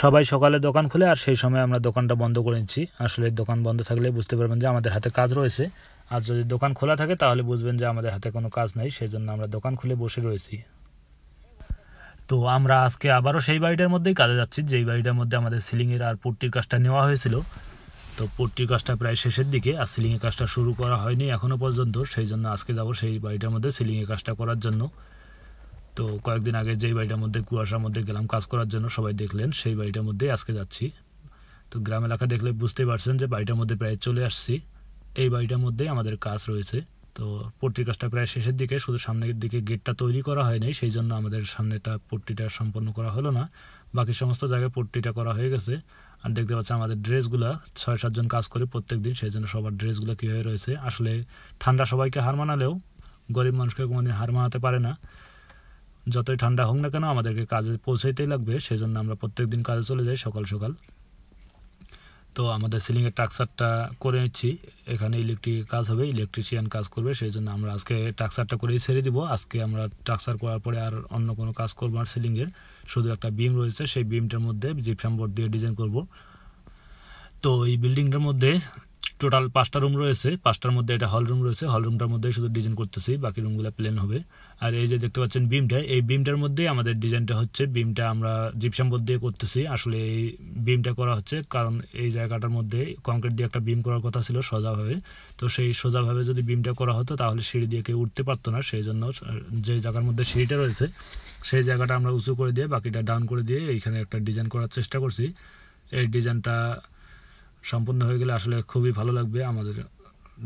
সবাই সকালে দোকান খুলে আর সেই সময় আমরা দোকানটা বন্ধ করে নিচ্ছি। আসলে দোকান বন্ধ থাকলে বুঝতে পারবেন যে আমাদের হাতে কাজ রয়েছে, আর যদি দোকান খোলা থাকে তাহলে বুঝবেন যে আমাদের হাতে কোনো কাজ নাই, সেই জন্য আমরা দোকান খুলে বসে রয়েছি। তো আমরা আজকে আবারও সেই বাড়িটার মধ্যেই কাজে যাচ্ছি, যেই বাড়িটার মধ্যে আমাদের সিলিংয়ের আর পুট্টির কাজটা নেওয়া হয়েছিল। তো পুট্টির কাজটা প্রায় শেষের দিকে, আর সিলিংয়ের কাজটা শুরু করা হয়নি এখনও পর্যন্ত, সেই জন্য আজকে যাব সেই বাড়িটার মধ্যে সিলিংয়ের কাজটা করার জন্য। তো কয়েকদিন আগে যেই বাড়িটার মধ্যে কুয়াশার মধ্যে গেলাম কাজ করার জন্য, সবাই দেখলেন, সেই বাড়িটার মধ্যেই আজকে যাচ্ছি। তো গ্রাম এলাকা দেখলে বুঝতেই পারছেন যে বাড়িটার মধ্যে প্রায় চলে আসছি। এই বাড়িটার মধ্যেই আমাদের কাজ রয়েছে। তো পট্টির কাজটা প্রায় শেষের দিকে, শুধু সামনের দিকে গেটটা তৈরি করা হয়নি, সেই জন্য আমাদের সামনেটা পট্টিটা সম্পন্ন করা হলো না। বাকি সমস্ত জায়গায় পট্টিটা করা হয়ে গেছে। আর দেখতে পাচ্ছেন আমাদের ড্রেসগুলো 6-7 জন কাজ করে প্রত্যেক দিন, সেই জন্য সবার ড্রেসগুলো কীভাবে রয়েছে। আসলে ঠান্ডা সবাইকে হার মানালেও গরিব মানুষকে কোনোদিন হার মানাতে পারে না। যতই ঠান্ডা হোক না কেন আমাদেরকে কাজে পৌঁছাইতেই লাগবে, সেই জন্য আমরা প্রত্যেক দিন কাজে চলে যাই সকাল সকাল। তো আমাদের সিলিংয়ের স্ট্রাকচারটা করে নিচ্ছি। এখানে ইলেকট্রিক কাজ হবে, ইলেকট্রিশিয়ান কাজ করবে, সেই জন্য আমরা আজকে স্ট্রাকচারটা করেই ছেড়ে দিব। আজকে আমরা স্ট্রাকচার করার পরে আর অন্য কোনো কাজ করবো না। সিলিংয়ের শুধু একটা বিম রয়েছে, সেই বিমটার মধ্যে জিপসাম বোর্ড দিয়ে ডিজাইন করব। তো এই বিল্ডিংটার মধ্যে টোটাল 5টা রুম রয়েছে, 5টার মধ্যে এটা হল রুম রয়েছে, হল রুমটার মধ্যে শুধু ডিজাইন করতেছি, বাকি রুমগুলো প্লেন হবে। আর এই যে দেখতে পাচ্ছেন বিমটা, এই বিমটার মধ্যেই আমাদের ডিজাইনটা হচ্ছে। বিমটা আমরা জিপসাম বোর্ড দিয়ে করতেছি। আসলে এই বিমটা করা হচ্ছে কারণ এই জায়গাটার মধ্যে কংক্রিট দিয়ে একটা বিম করার কথা ছিল সোজাভাবে। তো সেই সোজাভাবে যদি বিমটা করা হতো তাহলে সিঁড়ি দিয়ে কেউ উঠতে পারতো না, সেই জন্য যে জায়গার মধ্যে সিঁড়িটা রয়েছে সেই জায়গাটা আমরা উঁচু করে দিয়ে বাকিটা ডাউন করে দিয়ে এইখানে একটা ডিজাইন করার চেষ্টা করছি। এই ডিজাইনটা সম্পূর্ণ হয়ে গেলে আসলে খুবই ভালো লাগবে। আমাদের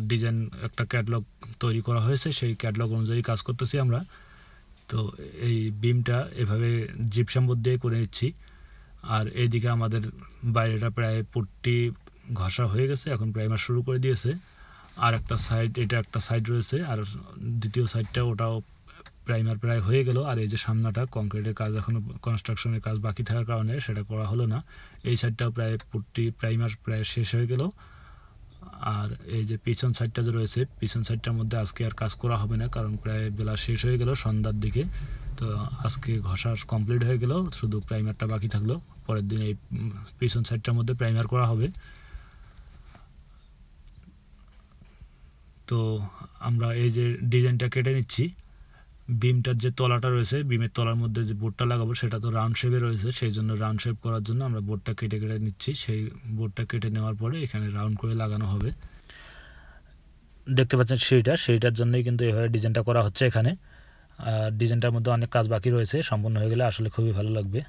ডিজাইন একটা ক্যাটালগ তৈরি করা হয়েছে, সেই ক্যাটালগ অনুযায়ী কাজ করতেছি আমরা। তো এই বিমটা এভাবে জিপসাম বোর্ড দিয়ে করে নিচ্ছি। আর এইদিকে আমাদের বাইরেটা প্রায় পুট্টি ঘষা হয়ে গেছে, এখন প্রাইমার শুরু করে দিয়েছে। আর একটা সাইড, এটা একটা সাইড রয়েছে, আর দ্বিতীয় সাইডটা ওটাও প্রাইমার প্রায় হয়ে গেল। আর এই যে সামনাটা কংক্রিটের কাজ, এখনও কনস্ট্রাকশনের কাজ বাকি থাকার কারণে সেটা করা হলো না। এই সাইডটাও প্রায় পুট্টি প্রাইমার প্রায় শেষ হয়ে গেল। আর এই যে পিছন সাইডটা যে রয়েছে, পিছন সাইডটার মধ্যে আজকে আর কাজ করা হবে না, কারণ প্রায় বেলা শেষ হয়ে গেল সন্ধ্যার দিকে। তো আজকে ঘষা কমপ্লিট হয়ে গেল, শুধু প্রাইমারটা বাকি থাকলো। পরের দিন এই পিছন সাইডটার মধ্যে প্রাইমার করা হবে। তো আমরা এই যে ডিজাইনটা কেটে নিচ্ছি। বিমটার যে তলাটা রয়েছে, বিমের তলার মধ্যে যে বোর্ডটা লাগাবো সেটা তো রাউন্ড শেপে রয়েছে, সেই জন্য রাউন্ড শেপ করার জন্য আমরা বোর্ডটা কেটে কেটে নিচ্ছি। সেই বোর্ডটা কেটে নেওয়ার পরে এখানে রাউন্ড করে লাগানো হবে। দেখতে পাচ্ছেন সেইটার জন্যই কিন্তু এভাবে ডিজাইনটা করা হচ্ছে এখানে। ডিজাইনটার মধ্যে অনেক কাজ বাকি রয়েছে, সম্পূর্ণ হয়ে গেলে আসলে খুবই ভালো লাগবে।